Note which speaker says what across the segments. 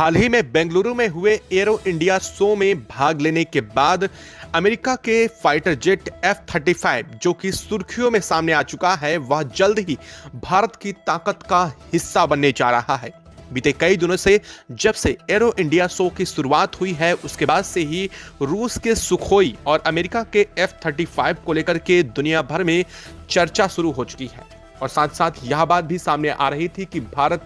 Speaker 1: हाल ही में बेंगलुरु में हुए एरो इंडिया शो में भाग लेने के बाद अमेरिका के फाइटर जेट F-35 जो कि सुर्खियों में सामने आ चुका है, वह जल्द ही भारत की ताकत का हिस्सा बनने जा रहा है। बीते कई दिनों से जब से एरो इंडिया शो की शुरुआत हुई है, उसके बाद से ही रूस के सुखोई और अमेरिका के F-35 को लेकर के दुनिया भर में चर्चा शुरू हो चुकी है। और साथ साथ यह बात भी सामने आ रही थी कि भारत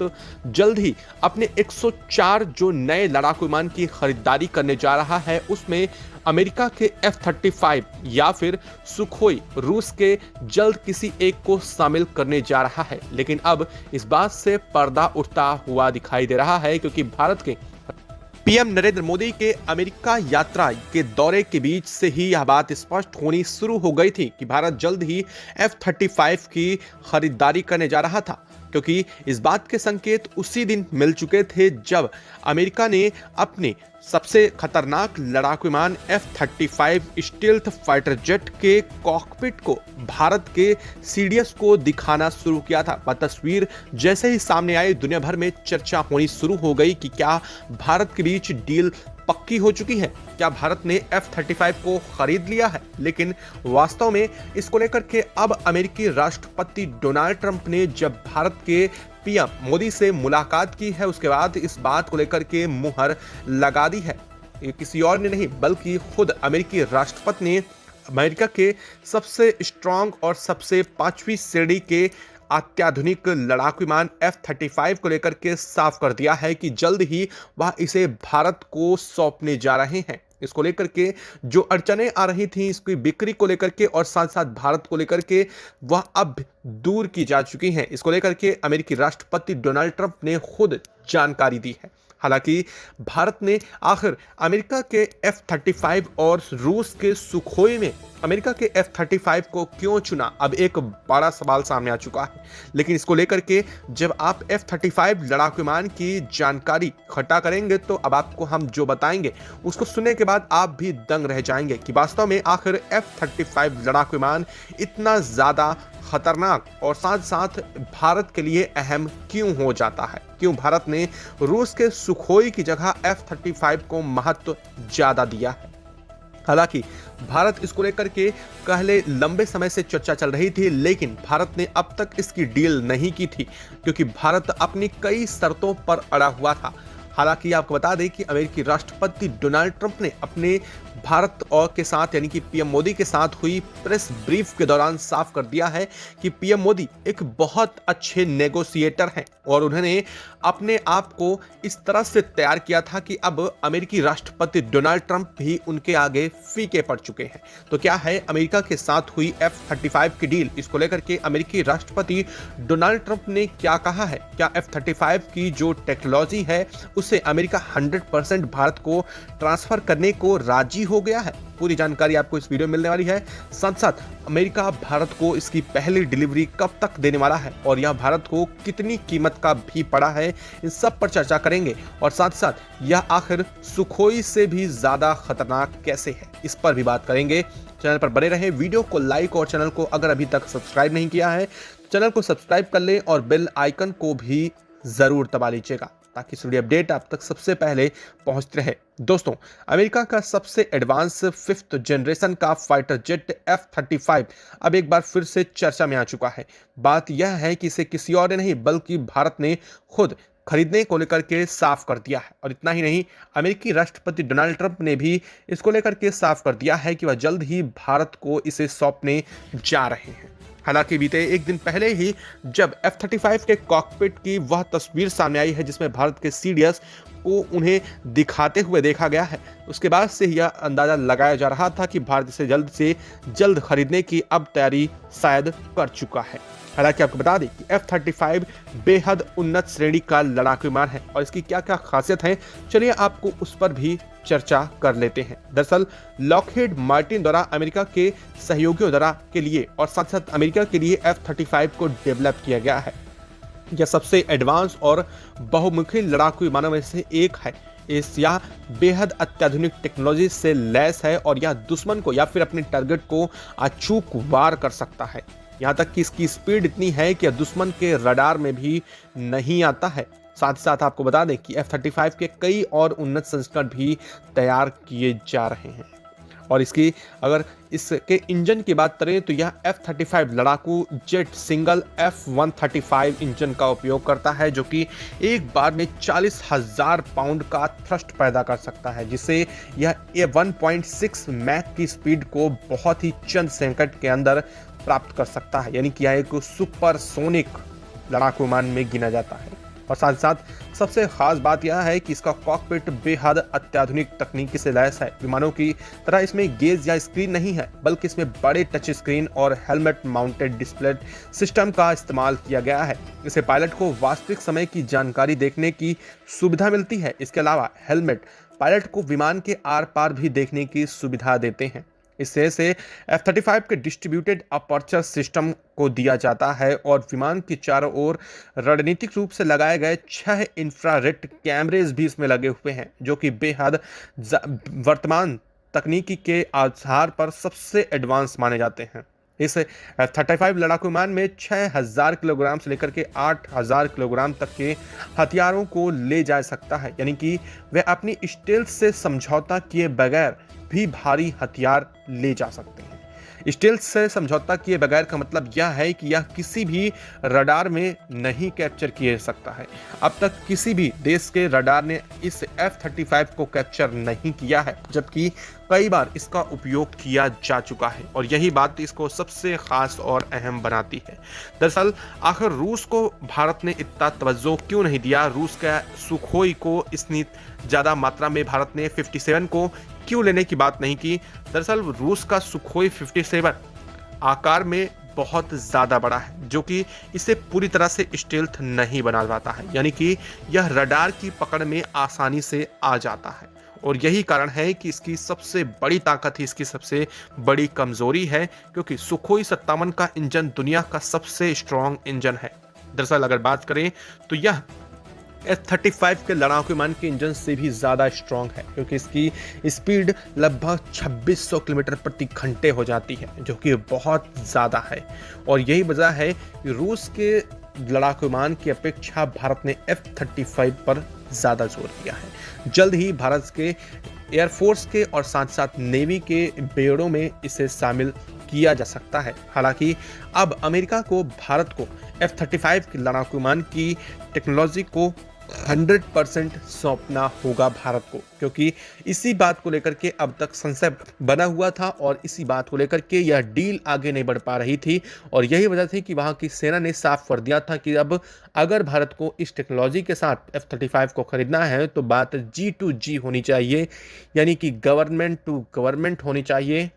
Speaker 1: जल्द ही अपने 104 जो नए लड़ाकू विमान की खरीदारी करने जा रहा है, उसमें अमेरिका के F-35 या फिर सुखोई रूस के जल्द किसी एक को शामिल करने जा रहा है। लेकिन अब इस बात से पर्दा उठता हुआ दिखाई दे रहा है, क्योंकि भारत के पीएम नरेंद्र मोदी के अमेरिका यात्रा के दौरे के बीच से ही यह बात स्पष्ट होनी शुरू हो गई थी कि भारत जल्द ही F-35 की खरीदारी करने जा रहा था, क्योंकि इस बात के संकेत उसी दिन मिल चुके थे जब अमेरिका ने अपने सबसे खतरनाक लड़ाकू विमान F-35 स्टील्थ फाइटर जेट के कॉकपिट को भारत के CDS को दिखाना शुरू किया था। वह तस्वीर जैसे ही सामने आई, दुनिया भर में चर्चा होनी शुरू हो गई कि क्या भारत के बीच डील पक्की हो चुकी है, क्या भारत ने F-35 को खरीद लिया है। लेकिन वास्तव में इसको लेकर के अब अमेरिकी राष्ट्रपति डोनाल्ड ट्रंप ने जब भारत के पीएम मोदी से मुलाकात की है, उसके बाद इस बात को लेकर के मुहर लगा दी है। ये किसी और ने नहीं बल्कि खुद अमेरिकी राष्ट्रपति ने अमेरिका के सबसे स्ट्रांग और सबसे 5वीं श्रेणी के अत्याधुनिक लड़ाकू विमान F-35 को लेकर के साफ कर दिया है कि जल्द ही वह इसे भारत को सौंपने जा रहे हैं। इसको लेकर के जो अड़चनें आ रही थी, इसकी बिक्री को लेकर के और साथ साथ भारत को लेकर के, वह अब दूर की जा चुकी हैं। इसको लेकर के अमेरिकी राष्ट्रपति डोनाल्ड ट्रंप ने खुद जानकारी दी है। हालांकि भारत ने आखिर अमेरिका के F-35 और रूस के सुखोई में अमेरिका के F-35 को क्यों चुना, अब एक बड़ा सवाल सामने आ चुका है। लेकिन इसको लेकर के जब आप F-35 लड़ाकू विमान की जानकारी इकट्ठा करेंगे, तो अब आपको हम जो बताएंगे उसको सुनने के बाद आप भी दंग रह जाएंगे कि वास्तव में आखिर F-35 लड़ाकू विमान इतना ज्यादा खतरनाक और साथ साथ भारत के लिए अहम क्यों हो जाता है, क्यों भारत ने रूस के सुखोई की जगह F-35 को महत्व ज्यादा दिया है। हालांकि भारत इसको लेकर के पहले लंबे समय से चर्चा चल रही थी, लेकिन भारत ने अब तक इसकी डील नहीं की थी, क्योंकि भारत अपनी कई शर्तों पर अड़ा हुआ था। हालांकि आपको बता दें कि अमेरिकी राष्ट्रपति डोनाल्ड ट्रंप ने अपने भारत और के साथ यानी कि पीएम मोदी के साथ हुई प्रेस ब्रीफ के दौरान साफ कर दिया है कि पीएम मोदी एक बहुत अच्छे नेगोशिएटर हैं और उन्होंने अपने आप को इस तरह से तैयार किया था कि अब अमेरिकी राष्ट्रपति डोनाल्ड ट्रंप भी उनके आगे फीके पड़ चुके हैं। तो क्या है अमेरिका के साथ हुई F-35 की डील, इसको लेकर के अमेरिकी राष्ट्रपति डोनाल्ड ट्रंप ने क्या कहा है, क्या F-35 की जो टेक्नोलॉजी है उसे अमेरिका 100% भारत को ट्रांसफर करने को राजी हो गया है। पूरी जानकारी आपको इस वीडियो में मिलने वाली है। साथ साथ अमेरिका भारत को इसकी पहली डिलीवरी कब तक देने वाला है और यह भारत को कितनी कीमत का भी पड़ा है, इन सब पर चर्चा करेंगे। और साथ साथ यह आखिर सुखोई से भी ज्यादा खतरनाक कैसे है, इस पर भी बात करेंगे। चैनल पर बने रहें, वीडियो को लाइक और चैनल को अगर अभी तक सब्सक्राइब नहीं किया है, चैनल को सब्सक्राइब कर लें और बेल आइकन को भी जरूर दबा लीजिएगा ताकि वीडियो अपडेट आप तक सबसे पहले पहुंचते रहे। दोस्तों, अमेरिका का सबसे एडवांस 5th जनरेशन का फाइटर जेट F-35 अब एक बार फिर से चर्चा में आ चुका है। बात यह है कि इसे किसी और ने नहीं बल्कि भारत ने खुद खरीदने को लेकर के साफ कर दिया है। और इतना ही नहीं, अमेरिकी राष्ट्रपति डोनाल्ड ट्रंप ने भी इसको लेकर के साफ कर दिया है कि वह जल्द ही भारत को इसे सौंपने जा रहे हैं। हालांकि बीते एक दिन पहले ही जब F-35 के कॉकपिट की वह तस्वीर सामने आई है जिसमें भारत के CDS को उन्हें दिखाते हुए देखा गया है, उसके बाद से यह अंदाजा लगाया जा रहा था कि भारत से जल्द खरीदने की अब तैयारी शायद कर चुका है। हालांकि आपको बता दें कि F-35 बेहद उन्नत श्रेणी का लड़ाकू विमान है और इसकी क्या क्या खासियत है, चलिए आपको उस पर भी चर्चा कर लेते हैं। दरअसल लॉकहीड मार्टिन द्वारा अमेरिका के सहयोगियों द्वारा के लिए और साथ साथ अमेरिका के लिए F-35 को डेवलप किया गया है। यह सबसे एडवांस और बहुमुखी लड़ाकू विमानों में से एक है। यह बेहद अत्याधुनिक टेक्नोलॉजी से लैस है और यह दुश्मन को या फिर अपने टारगेट को अचूक वार कर सकता है। यहाँ तक कि इसकी स्पीड इतनी है कि दुश्मन के रडार में भी नहीं आता है। साथ ही साथ आपको बता दें कि F-35 के कई और उन्नत संस्करण भी तैयार किए जा रहे हैं। और इसकी अगर इसके इंजन की बात करें तो यह F-35 लड़ाकू जेट सिंगल F-135 इंजन का उपयोग करता है, जो कि एक बार में 40,000 पाउंड का थ्रस्ट पैदा कर सकता है, जिससे यह 1.6 मैक की स्पीड को बहुत ही चंद सेकंड के अंदर प्राप्त कर सकता है। यानी कि यह एक सुपरसोनिक लड़ाकू विमान में गिना जाता है। और साथ साथ सबसे खास बात यह है कि इसका कॉकपिट बेहद अत्याधुनिक तकनीकी से लैस है। विमानों की तरह इसमें गेज या स्क्रीन नहीं है, बल्कि इसमें बड़े टच स्क्रीन और हेलमेट माउंटेड डिस्प्ले सिस्टम का इस्तेमाल किया गया है। इससे पायलट को वास्तविक समय की जानकारी देखने की सुविधा मिलती है। इसके अलावा हेलमेट पायलट को विमान के आर पार भी देखने की सुविधा देते हैं। इससे F-35 के डिस्ट्रीब्यूटेड अपर्चर सिस्टम को दिया जाता है और विमान के चारों ओर रणनीतिक रूप से लगाए गए 6 इंफ्रारेड कैमरेज भी इसमें लगे हुए हैं, जो कि बेहद वर्तमान तकनीकी के आधार पर सबसे एडवांस माने जाते हैं। इस F-35 लड़ाकू विमान में 6,000 किलोग्राम से लेकर के 8,000 किलोग्राम तक के हथियारों को ले जा सकता है। यानी कि वह अपनी स्टेल्थ से समझौता किए बगैर भी भारी हथियार ले जा सकते हैं। स्टेल्थ से समझौता किए बगैर का मतलब यह है कि यह किसी भी रडार में नहीं कैप्चर किया जा सकता है। अब तक किसी भी देश के रडार ने इस F-35 को कैप्चर नहीं किया है, जबकि कई बार इसका उपयोग किया जा चुका है और यही बात इसको सबसे खास और अहम बनाती है। दरअसल आखिर रूस को भारत ने इतना तवज्जो क्यों नहीं दिया? रूस का सुखोई को इतनी ज़्यादा मात्रा में भारत ने 57 को क्यों लेने की बात नहीं की? दरअसल रूस का सुखोई 57 आकार में बहुत ज़्यादा बड़ा है, जो कि इसे पूरी तरह से स्टेल्थ नहीं बना पाता है। यानी कि यह रडार की पकड़ में आसानी से आ जाता है और यही कारण है कि इसकी सबसे बड़ी ताकत ही इसकी सबसे बड़ी कमजोरी है, क्योंकि सुखोई 57 का इंजन दुनिया का सबसे स्ट्रॉन्ग इंजन है। दरअसल अगर बात करें तो यह F-35 के लड़ाकू विमान के इंजन से भी ज़्यादा स्ट्रॉन्ग है, क्योंकि इसकी स्पीड लगभग 2600 किलोमीटर प्रति घंटे हो जाती है, जो कि बहुत ज़्यादा है। और यही वजह है कि रूस के लड़ाकू विमान की अपेक्षा भारत ने F-35 पर ज़्यादा जोर दिया है। जल्द ही भारत के एयरफोर्स के और साथ साथ नेवी के बेड़ों में इसे शामिल किया जा सकता है। हालांकि अब अमेरिका को भारत को F-35 के लड़ाकू विमान की टेक्नोलॉजी को 100% सौंपना होगा भारत को, क्योंकि इसी बात को लेकर के अब तक संशय बना हुआ था और इसी बात को लेकर के यह डील आगे नहीं बढ़ पा रही थी। और यही वजह थी कि वहां की सेना ने साफ कर दिया था कि अब अगर भारत को इस टेक्नोलॉजी के साथ F-35 को खरीदना है तो बात G2G होनी चाहिए, यानी कि गवर्नमेंट टू गवर्नमेंट होनी चाहिए,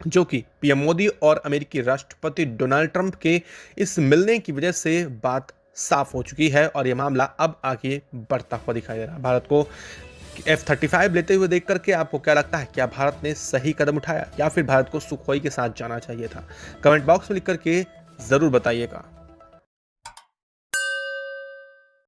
Speaker 1: जो कि पीएम मोदी और अमेरिकी राष्ट्रपति डोनाल्ड ट्रंप के इस मिलने की वजह से बात साफ हो चुकी है और यह मामला अब आगे बढ़ता हुआ दिखाई दे रहा है। भारत को F-35 लेते हुए देख करके आपको क्या लगता है? क्या भारत ने सही कदम उठाया या फिर भारत को सुखोई के साथ जाना चाहिए था? कमेंट बॉक्स में लिख करके जरूर बताइएगा।